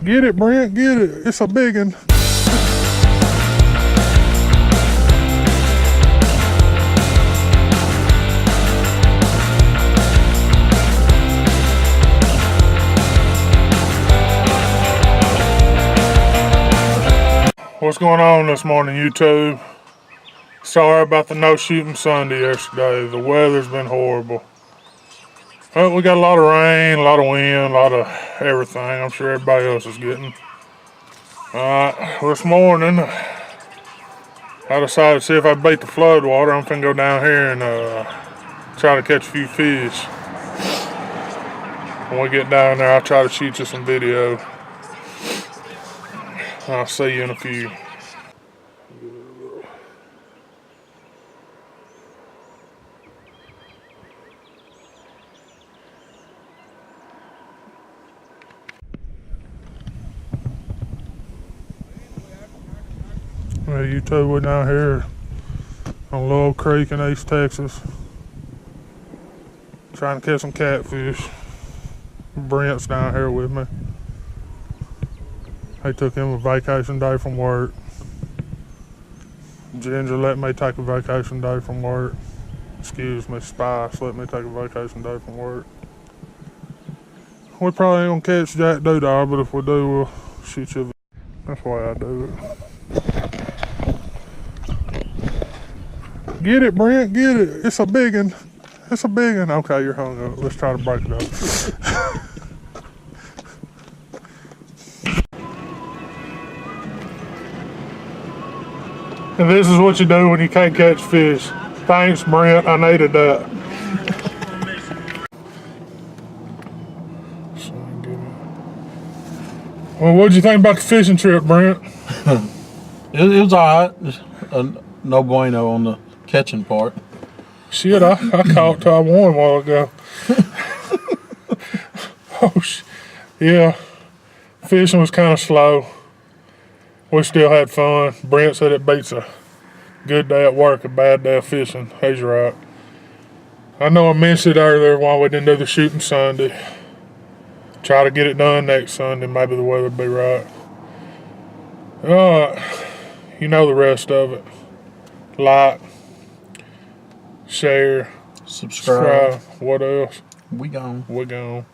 Get it, Brent, get it. It's a big one. What's going on this morning, YouTube? Sorry about the no shooting Sunday yesterday. The weather's been horrible. Well, we got a lot of rain, a lot of wind, a lot of everything. I'm sure everybody else is getting. This morning, I decided to see if I beat the flood water. I'm finna go down here and try to catch a few fish. When we get down there, I'll try to shoot you some video. I'll see you in a few. Well, YouTube, we're down here on Little Creek in East Texas, trying to catch some catfish. Brent's down here with me. He took him a vacation day from work. Ginger let me take a vacation day from work. Excuse me, Spice let me take a vacation day from work. We probably ain't gonna catch Jack Doodar, but if we do, we'll shoot you. That's why I do it. Get it, Brent, get it. It's a big one. It's a big one. Okay, you're hung up. Let's try to break it up. And this is what you do when you can't catch fish. Thanks, Brent. I needed that. Well, what'd you think about the fishing trip, Brent? It was all right. No bueno on the catching part. Shit, I caught till I won a while ago. Oh, yeah. Fishing was kind of slow. We still had fun. Brent said it beats a good day at work, a bad day of fishing. He's right. I know I mentioned it earlier why we didn't do the shooting Sunday. Try to get it done next Sunday. Maybe the weather will be right. You know the rest of it. Like, share, subscribe. What else? We gone. We gone.